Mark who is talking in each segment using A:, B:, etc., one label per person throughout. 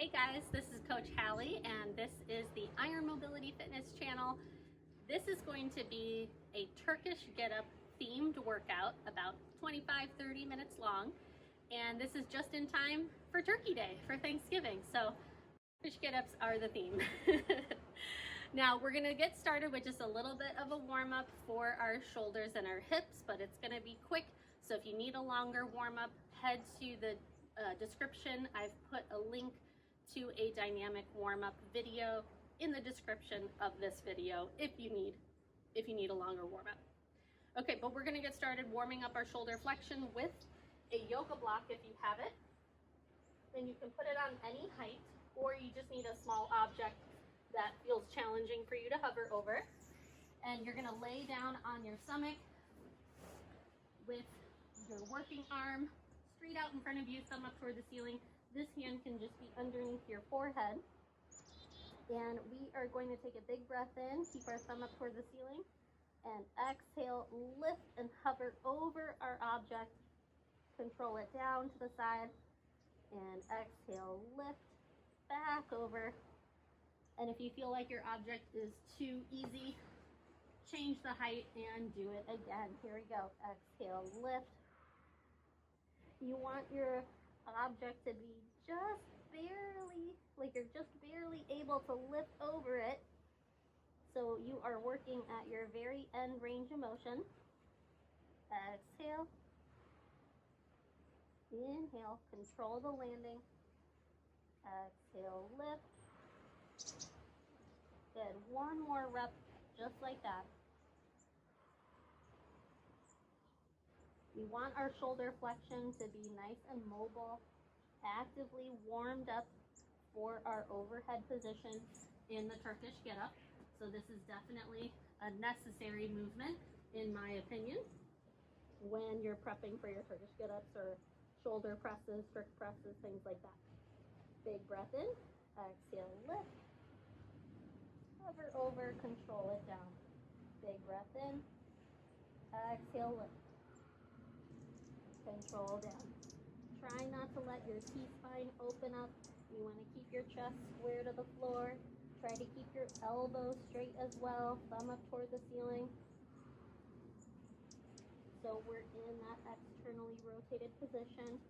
A: Hey guys, this is Coach Hallie and this is the Iron Mobility Fitness channel. This is going to be a Turkish Get-Up themed workout, about 25-30 minutes long. And this is just in time for Turkey Day, for Thanksgiving. So Turkish Get-Ups are the theme. Now we're gonna get started with just a little bit of a warm-up for our shoulders and our hips, but it's gonna be quick. So if you need a longer warm-up, head to the description. I've put a link to a dynamic warm-up video in the description of this video if you need a longer warm-up. Okay, but we're gonna get started warming up our shoulder flexion with a yoga block if you have it. Then you can put it on any height, or you just need a small object that feels challenging for you to hover over. And you're gonna lay down on your stomach with your working arm straight out in front of you, thumb up toward the ceiling. This hand can just be underneath your forehead. And we are going to take a big breath in, keep our thumb up toward the ceiling, and exhale, lift and hover over our object. Control it down to the side, and exhale, lift back over. And if you feel like your object is too easy, change the height and do it again. Here we go. Exhale, lift. You want your object to be just barely, like you're just barely able to lift over it. So you are working at your very end range of motion. Exhale. Inhale, control the landing. Exhale, lift. Good. One more rep, just like that. We want our shoulder flexion to be nice and mobile, actively warmed up for our overhead position in the Turkish Get-Up. So this is definitely a necessary movement, in my opinion, when you're prepping for your Turkish Get-Ups or shoulder presses, strict presses, things like that. Big breath in, exhale, lift, hover over, control it down. Big breath in, exhale, lift. Control down. Try not to let your T-spine open up. You want to keep your chest square to the floor. Try to keep your elbows straight as well. Thumb up toward the ceiling. So we're in that externally rotated position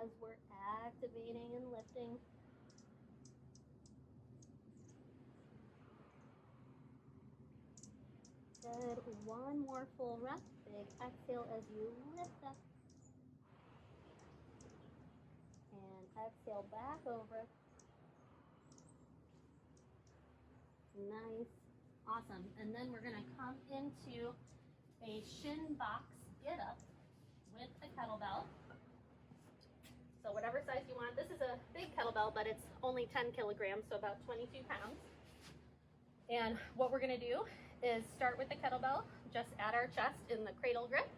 A: as we're activating and lifting. Good. One more full rep. Big exhale as you lift up. And exhale back over. Nice. Awesome. And then we're going to come into a shin box get up with a kettlebell. So whatever size you want. This is a big kettlebell, but it's only 10 kilograms, so about 22 pounds. And what we're going to do is start with the kettlebell just at our chest in the cradle grip.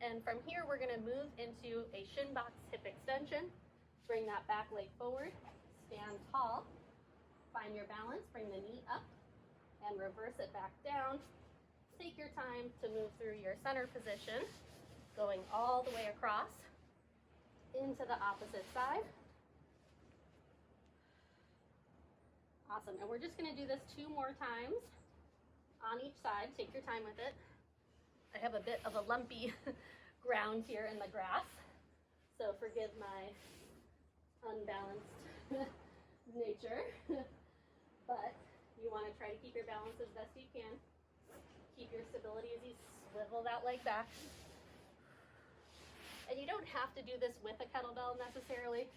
A: And from here, we're going to move into a shin box hip extension. Bring that back leg forward, stand tall, find your balance, bring the knee up, and reverse it back down. Take your time to move through your center position, going all the way across into the opposite side. Awesome, and we're just gonna do this 2 more times on each side. Take your time with it. I have a bit of a lumpy ground here in the grass, so forgive my unbalanced nature, but you want to try to keep your balance as best you can. Keep your stability as you swivel that leg back. And you don't have to do this with a kettlebell necessarily,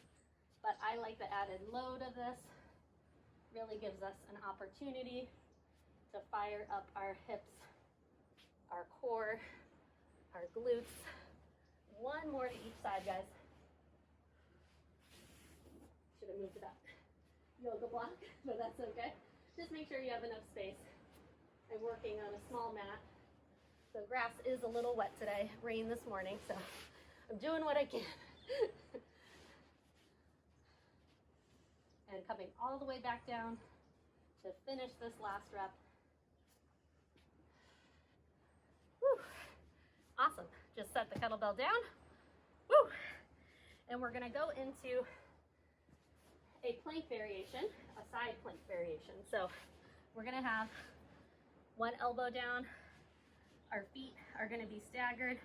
A: but I like the added load of this. Really gives us an opportunity to fire up our hips, our core, our glutes. One more to each side, guys. Should have moved it up. Yoga block, but that's okay. Just make sure you have enough space. I'm working on a small mat. The grass is a little wet today. Rain this morning, so I'm doing what I can. And coming all the way back down to finish this last rep. Whew. Awesome. Just set the kettlebell down. Woo. And we're gonna go into a plank variation, a side plank variation. So we're gonna have one elbow down, our feet are gonna be staggered,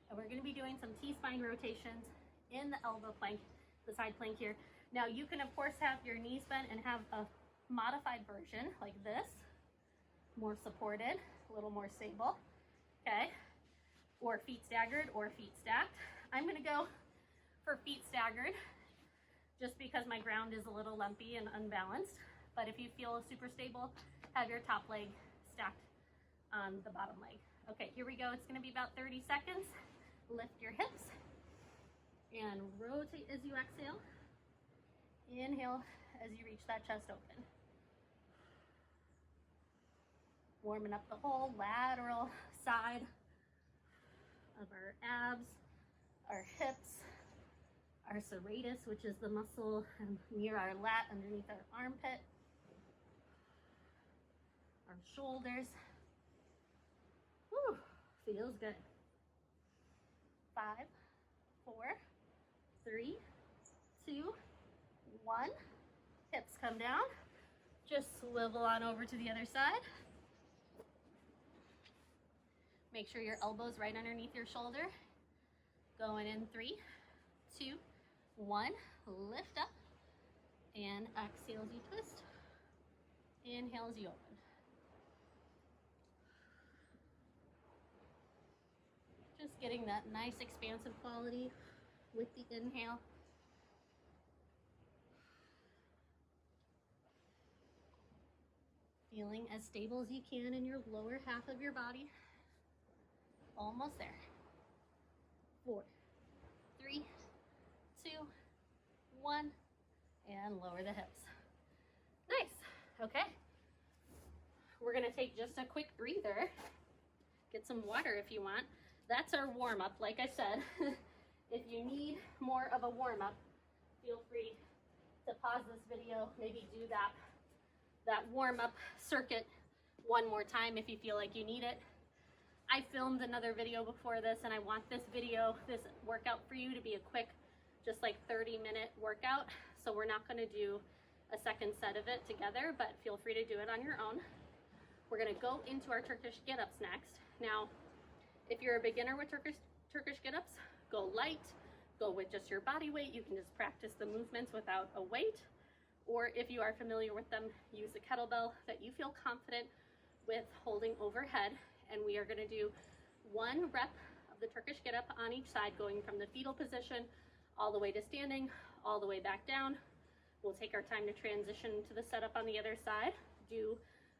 A: and we're gonna be doing some T-spine rotations in the elbow plank, the side plank here. Now you can of course have your knees bent and have a modified version like this, more supported, a little more stable, okay? Or feet staggered or feet stacked. I'm gonna go for feet staggered just because my ground is a little lumpy and unbalanced. But if you feel super stable, have your top leg stacked on the bottom leg. Okay, here we go. It's gonna be about 30 seconds. Lift your hips and rotate as you exhale. Inhale as you reach that chest open. Warming up the whole lateral side of our abs, our hips, our serratus, which is the muscle near our lat underneath our armpit, our shoulders. Whew, feels good. 5, 4, 3, 2, 1. Hips come down. Just swivel on over to the other side. Make sure your elbow's right underneath your shoulder. Going in 3, 2, 1. Lift up and exhale as you twist. Inhale as you open. Just getting that nice expansive quality with the inhale. Feeling as stable as you can in your lower half of your body. Almost there. 4, 3, 2, 1, and lower the hips. Nice. Okay. We're gonna take just a quick breather. Get some water if you want. That's our warm-up. Like I said, if you need more of a warm-up, feel free to pause this video, maybe do that warm-up circuit one more time if you feel like you need it. I filmed another video before this, and I want this workout for you to be a quick, just like 30-minute workout. So we're not gonna do a second set of it together, but feel free to do it on your own. We're gonna go into our Turkish Get-Ups next. Now, if you're a beginner with Turkish Get-Ups, go light, go with just your body weight. You can just practice the movements without a weight. Or if you are familiar with them, use a kettlebell that you feel confident with holding overhead. And we are gonna do 1 rep of the Turkish Get-Up on each side, going from the fetal position all the way to standing, all the way back down. We'll take our time to transition to the setup on the other side, do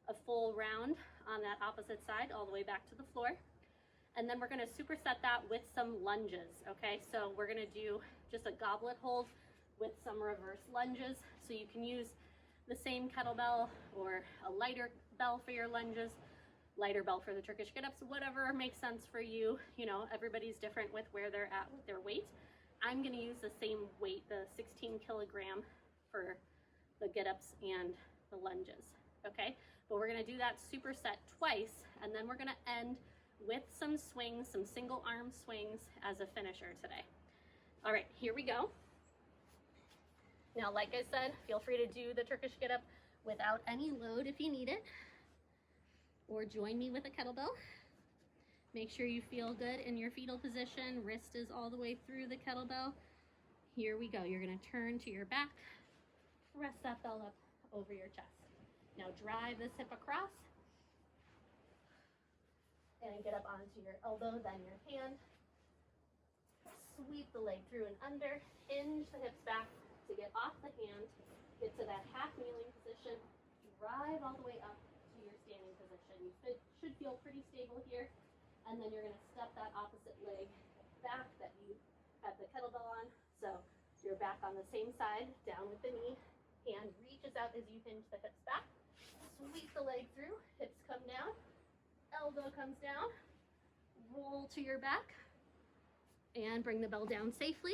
A: a full round on that opposite side, all the way back to the floor. And then we're gonna superset that with some lunges, okay? So we're gonna do just a goblet hold with some reverse lunges. So you can use the same kettlebell or a lighter bell for your lunges, lighter bell for the Turkish Get-Ups, whatever makes sense for you. You know, everybody's different with where they're at with their weight. I'm gonna use the same weight, the 16 kilogram for the Get-Ups and the lunges, okay? But we're gonna do that superset twice, and then we're gonna end with some swings, some single arm swings as a finisher today. All right, here we go. Now, like I said, feel free to do the Turkish Get-Up without any load if you need it, or join me with a kettlebell. Make sure you feel good in your fetal position. Wrist is all the way through the kettlebell. Here we go. You're gonna turn to your back, press that bell up over your chest. Now drive this hip across and get up onto your elbow, then your hand. Sweep the leg through and under, hinge the hips back to get off the hand, get to that half kneeling position, drive all the way up to your standing position. You should feel pretty stable here, and then you're gonna step that opposite leg back that you have the kettlebell on. So you're back on the same side, down with the knee, hand reaches out as you hinge the hips back, sweep the leg through, hips come down, elbow comes down, roll to your back, and bring the bell down safely.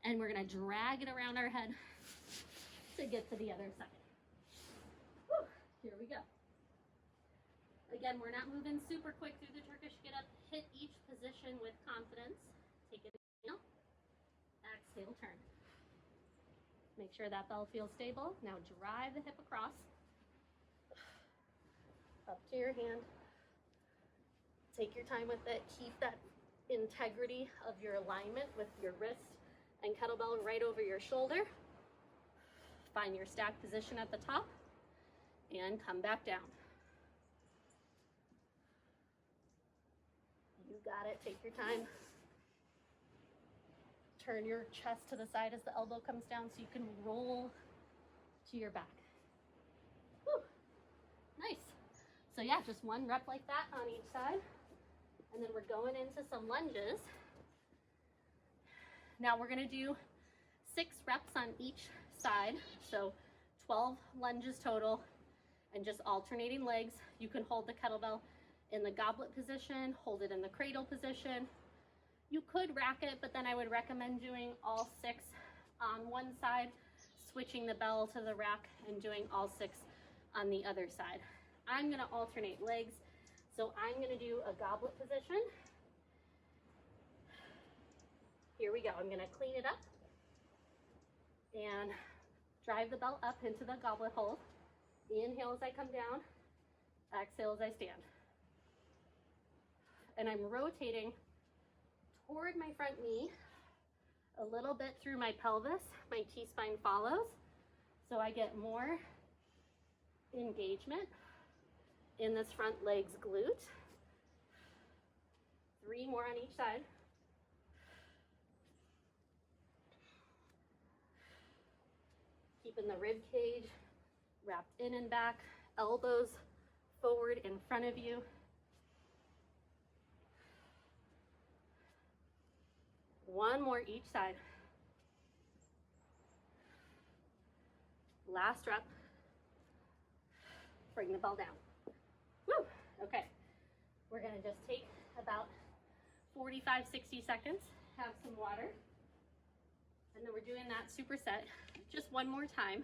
A: And we're gonna drag it around our head to get to the other side. Whew, here we go. Again, we're not moving super quick through the Turkish Get-Up. Hit each position with confidence. Take it inhale, exhale, turn. Make sure that bell feels stable. Now drive the hip across, up to your hand. Take your time with it. Keep that integrity of your alignment with your wrist and kettlebell right over your shoulder. Find your stack position at the top and come back down. You got it. Take your time. Turn your chest to the side as the elbow comes down so you can roll to your back. Whew. Nice. So yeah, just one rep like that on each side. And then we're going into some lunges. Now we're gonna do 6 reps on each side. So 12 lunges total and just alternating legs. You can hold the kettlebell in the goblet position, hold it in the cradle position. You could rack it, but then I would recommend doing all 6 on one side, switching the bell to the rack and doing all 6 on the other side. I'm gonna alternate legs. So I'm gonna do a goblet position. Here we go. I'm gonna clean it up and drive the bell up into the goblet hold. Inhale as I come down, exhale as I stand. And I'm rotating toward my front knee, a little bit through my pelvis. My T-spine follows, so I get more engagement in this front leg's glute. 3 more on each side. Keeping the rib cage wrapped in and back, elbows forward in front of you. One more each side. Last rep. Bring the bell down. Woo! Okay. We're gonna just take about 45, 60 seconds, have some water, and then we're doing that superset just one more time.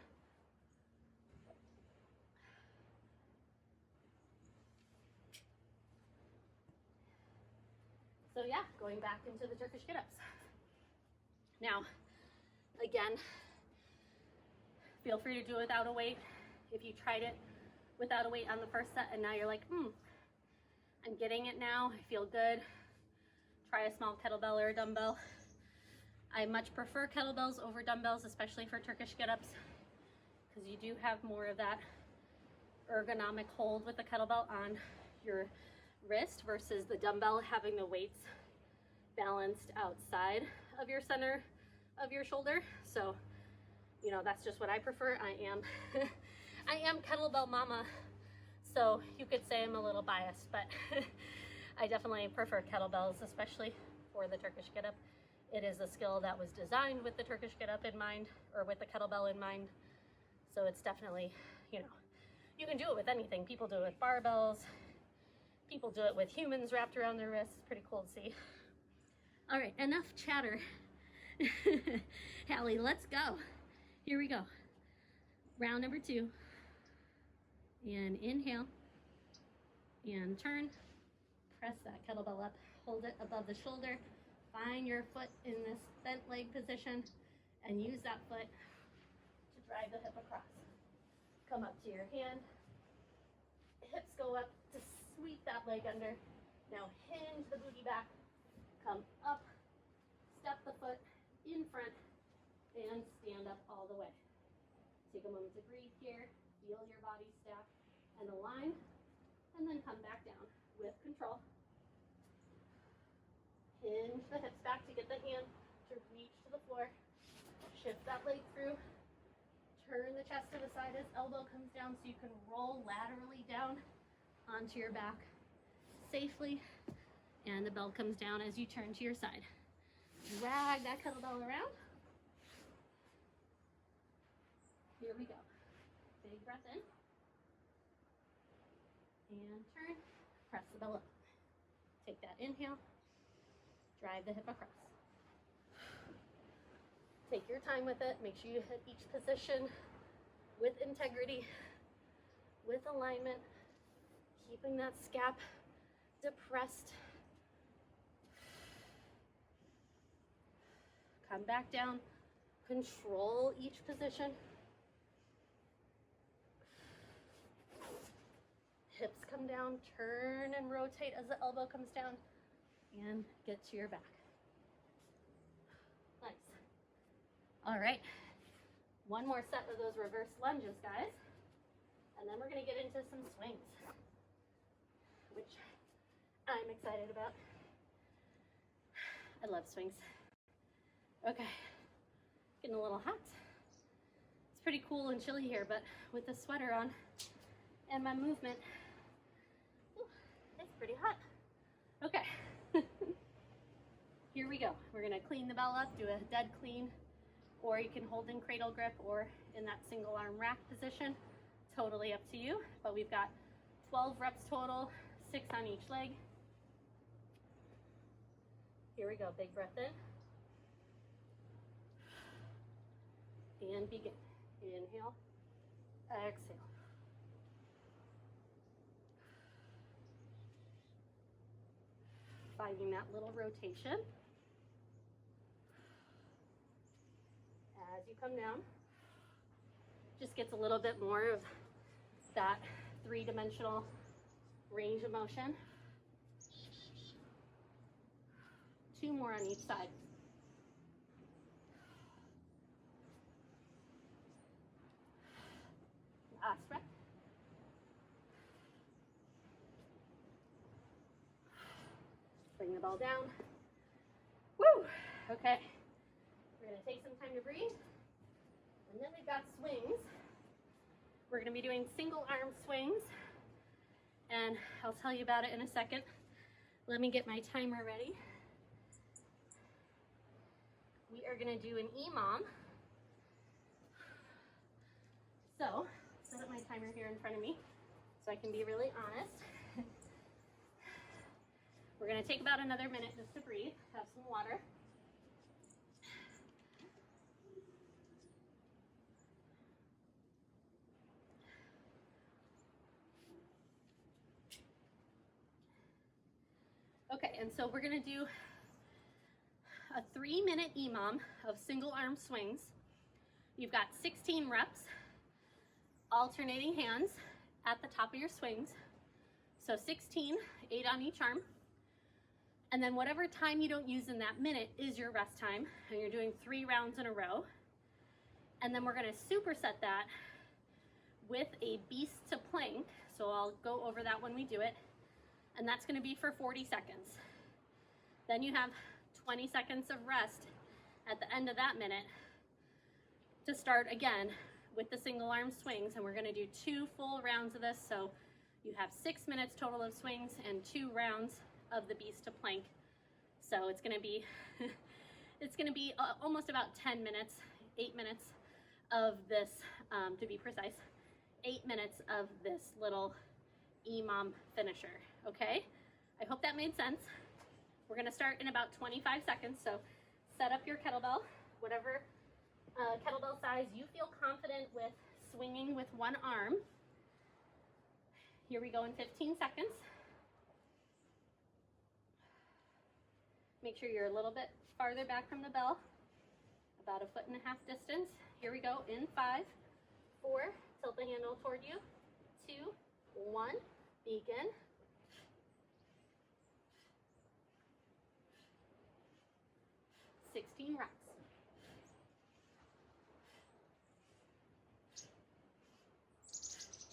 A: So yeah, going back into the Turkish Get-Ups. Now, again, feel free to do it without a weight. If you tried it without a weight on the first set and now you're like, I'm getting it now, I feel good, try a small kettlebell or a dumbbell. I much prefer kettlebells over dumbbells, especially for Turkish Get-Ups, because you do have more of that ergonomic hold with the kettlebell on your wrist versus the dumbbell having the weights balanced outside of your center of your shoulder. So, you know, that's just what I prefer. I am kettlebell mama, so you could say I'm a little biased, but I definitely prefer kettlebells, especially for the Turkish Get-Up. It is a skill that was designed with the Turkish Get-Up in mind, or with the kettlebell in mind. So it's definitely, you know, you can do it with anything. People do it with barbells. People do it with humans wrapped around their wrists. Pretty cool to see. All right, enough chatter. Hallie, let's go. Here we go. Round number 2. And inhale. And turn. Press that kettlebell up. Hold it above the shoulder. Find your foot in this bent leg position and use that foot to drive the hip across. Come up to your hand. Hips go up to sweep that leg under. Now hinge the booty back. Come up. Step the foot in front and stand up all the way. Take a moment to breathe here. Feel your body stack and align, and then come back down with control. Hinge the hips back to get the hand to reach to the floor. Shift that leg through. Turn the chest to the side as elbow comes down so you can roll laterally down onto your back safely. And the bell comes down as you turn to your side. Drag that kettlebell around. Here we go. Big breath in. And turn. Press the bell up. Take that inhale. Drive the hip across. Take your time with it. Make sure you hit each position with integrity, with alignment, keeping that scap depressed. Come back down, Control each position. Hips come down, turn and rotate as the elbow comes down, and get to your back. Nice. All right, one more set of those reverse lunges, guys, and then we're gonna get into some swings, which I'm excited about. I love swings. Okay, getting a little hot. It's pretty cool and chilly here, but with the sweater on and my movement, it's pretty hot. Okay, here we go. We're gonna clean the bell up, do a dead clean, or you can hold in cradle grip or in that single arm rack position. Totally up to you, but we've got 12 reps total, 6 on each leg. Here we go, big breath in. And begin. Inhale, exhale. Finding that little rotation. As you come down, just gets a little bit more of that three-dimensional range of motion. 2 more on each side. Last breath. Bring the ball down. Woo! Okay. We're going to take some time to breathe. And then we've got swings. We're going to be doing single arm swings. And I'll tell you about it in a second. Let me get my timer ready. We are going to do an EMOM. So, set up my timer here in front of me so I can be really honest. We're going to take about another minute just to breathe, have some water. Okay, and so we're going to do a 3-minute EMOM of single arm swings. You've got 16 reps, alternating hands at the top of your swings. So 16, 8 on each arm. And then whatever time you don't use in that minute is your rest time. And you're doing 3 rounds in a row. And then we're gonna superset that with a beast to plank. So I'll go over that when we do it. And that's gonna be for 40 seconds. Then you have 20 seconds of rest at the end of that minute to start again with the single arm swings. And we're gonna do 2 full rounds of this. So you have 6 minutes total of swings and 2 rounds of the beast to plank. So it's gonna be, almost about 10 minutes, 8 minutes of this, to be precise, 8 minutes of this little EMOM finisher, okay? I hope that made sense. We're gonna start in about 25 seconds, so set up your kettlebell, whatever kettlebell size you feel confident with swinging with one arm. Here we go in 15 seconds. Make sure you're a little bit farther back from the bell, about 1.5 feet distance. Here we go in 5, 4, tilt the handle toward you, 2, 1, begin. Sixteen reps.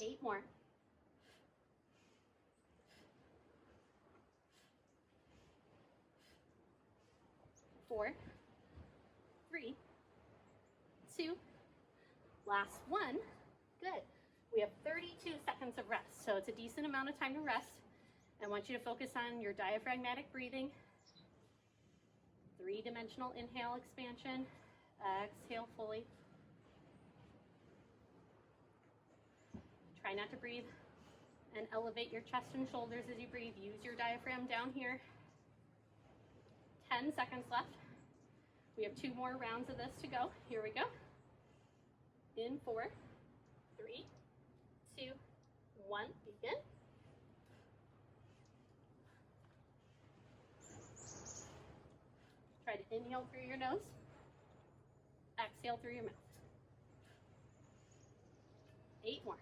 A: Eight more. 4, 3, 2, last one. Good. We have 32 seconds of rest, so it's a decent amount of time to rest. I want you to focus on your diaphragmatic breathing. 3-dimensional inhale, expansion. Exhale fully. Try not to breathe and elevate your chest and shoulders as you breathe. Use your diaphragm down here. 10 seconds left. We have 2 more rounds of this to go. Here we go. In 4, 3, 2, 1, begin. Try to inhale through your nose. exhale through your mouth. 8 more.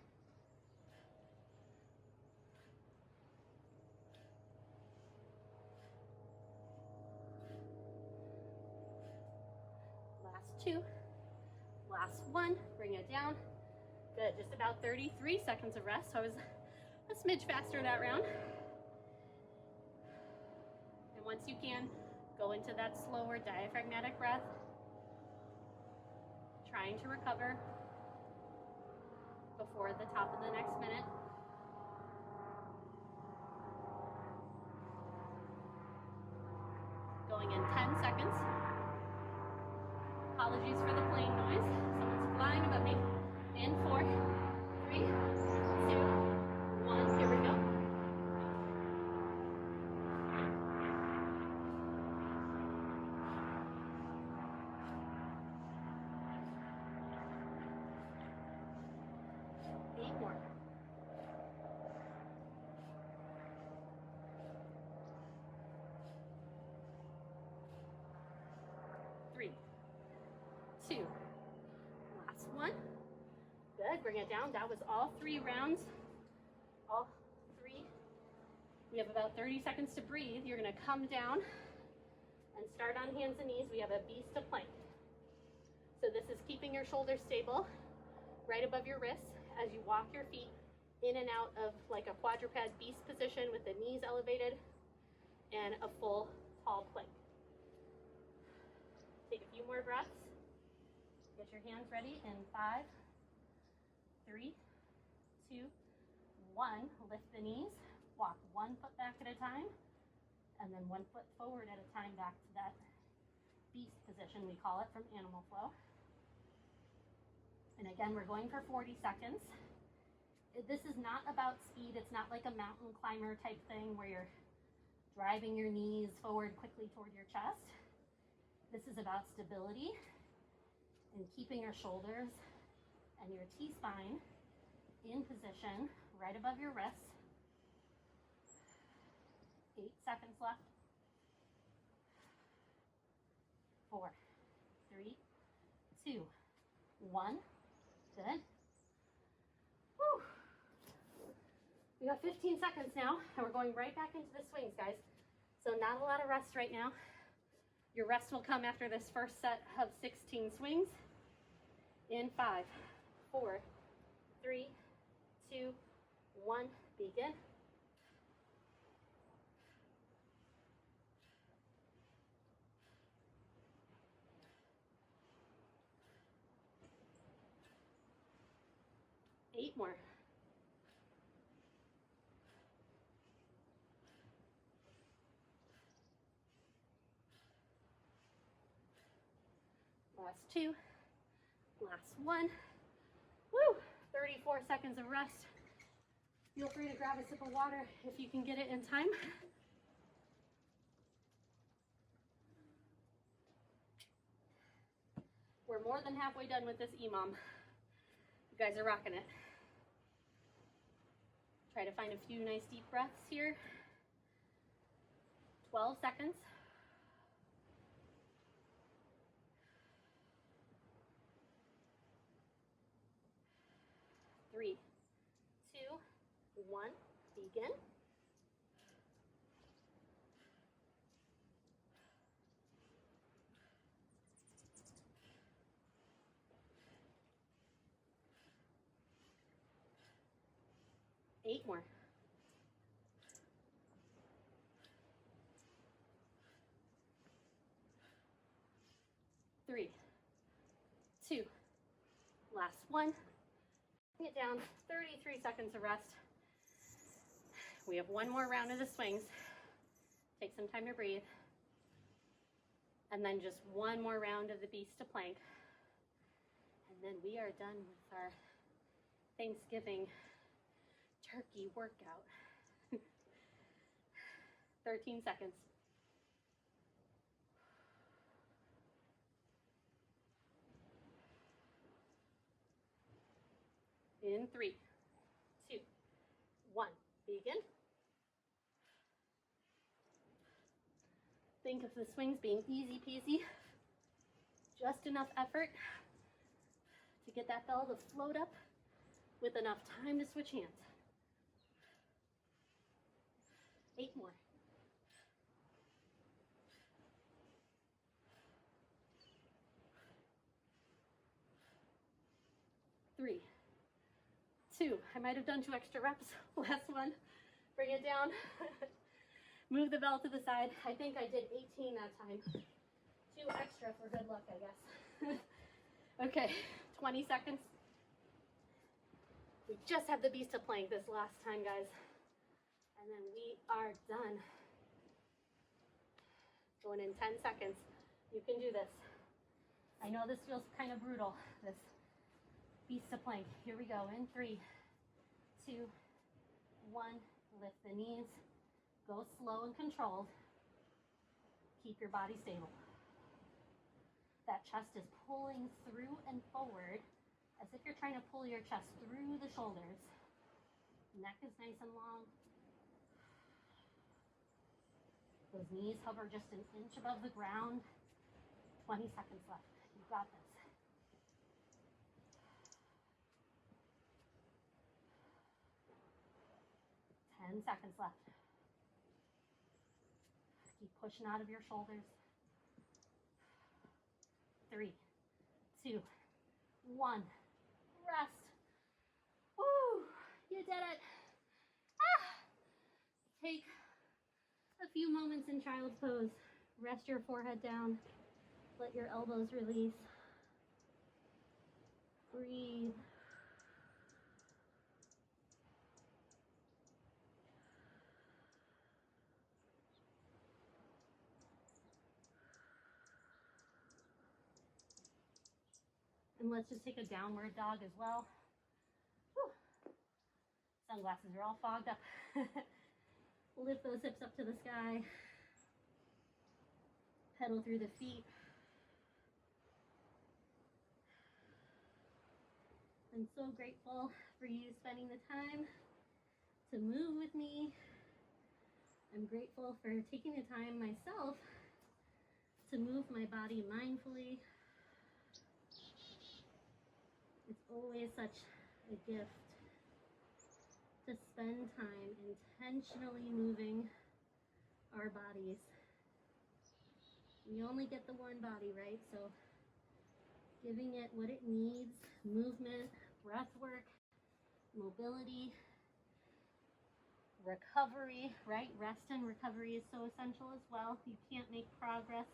A: Last 2. Last 1. Bring it down. Good. Just about 33 seconds of rest. So I was a smidge faster that round. And once you can, go into that slower diaphragmatic breath, trying to recover before the top of the next minute. Going in 10 seconds. Apologies for the plane noise. Someone's flying above me. In 4, 3, 2, 1. Here we go. More. 3, 2, last 1. Good, bring it down. That was all 3 rounds. All 3. We have about 30 seconds to breathe. You're gonna come down and start on hands and knees. We have a beast to plank. So this is keeping your shoulders stable right above your wrists as you walk your feet in and out of like a quadruped beast position with the knees elevated and a full tall plank. Take a few more breaths. Get your hands ready in 5, 3, 2, 1. Lift the knees. Walk 1 foot back at a time and then 1 foot forward at a time back to that beast position, we call it, from animal flow. And again, we're going for 40 seconds. This is not about speed. It's not like a mountain climber type thing where you're driving your knees forward quickly toward your chest. This is about stability and keeping your shoulders and your T-spine in position right above your wrists. 8 seconds left. 4, 3, 2, 1. Good. Whew. We got 15 seconds now, and we're going right back into the swings, guys. So not a lot of rest right now. Your rest will come after this first set of 16 swings. In 5, 4, 3, 2, 1, begin. Eight more. Last 2. Last 1. Woo! 34 seconds of rest. Feel free to grab a sip of water if you can get it in time. We're more than halfway done with this EMOM. You guys are rocking it. Try to find a few nice deep breaths here. 12 seconds. 3, 2, 1, begin. Eight more. 3, 2, last 1. Bring it down, 33 seconds of rest. We have 1 more round of the swings. Take some time to breathe. And then just 1 more round of the beast to plank. And then we are done with our Thanksgiving turkey workout. 13 seconds. In 3, 2, 1, begin. Think of the swings being easy peasy, just enough effort to get that bell to float up with enough time to switch hands. 8 more. 3, 2, I might have done 2 extra reps. Last one, bring it down. Move the bell to the side. I think I did 18 that time. 2 extra for good luck, I guess. Okay, 20 seconds. We just had the beast of plank this last time, guys. And then we are done. Going in 10 seconds. You can do this. I know this feels kind of brutal, this beast of plank. Here we go. In 3, 2, 1. Lift the knees. Go slow and controlled. Keep your body stable. That chest is pulling through and forward as if you're trying to pull your chest through the shoulders. Neck is nice and long. Those knees hover just an inch above the ground. 20 seconds left. You got this. Seconds left. Keep pushing out of your shoulders. 3, 2, 1. Rest. Woo! You did it. Take a few moments in child's pose. Rest your forehead down. Let your elbows release. Breathe. And let's just take a downward dog as well. Whew. Sunglasses are all fogged up. Lift those hips up to the sky. Pedal through the feet. I'm so grateful for you spending the time to move with me. I'm grateful for taking the time myself to move my body mindfully. It's always such a gift to spend time intentionally moving our bodies. We only get the one body, right? So giving it what it needs, movement, breath work, mobility, recovery, right? Rest and recovery is so essential as well. You can't make progress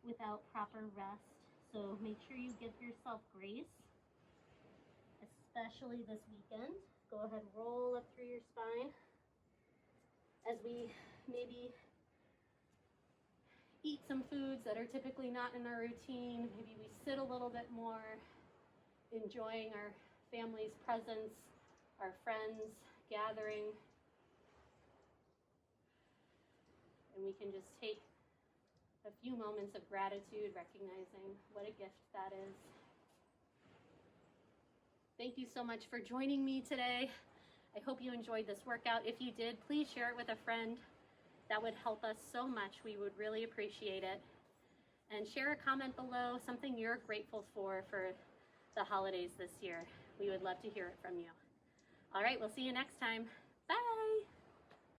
A: without proper rest. So make sure you give yourself grace, especially this weekend. Go ahead, roll up through your spine as we maybe eat some foods that are typically not in our routine. Maybe we sit a little bit more, enjoying our family's presence, our friends gathering. And we can just take a few moments of gratitude, recognizing what a gift that is. Thank you so much for joining me today. I hope you enjoyed this workout. If you did, please share it with a friend. That would help us so much. We would really appreciate it. And share a comment below, something you're grateful for the holidays this year. We would love to hear it from you. All right, we'll see you next time.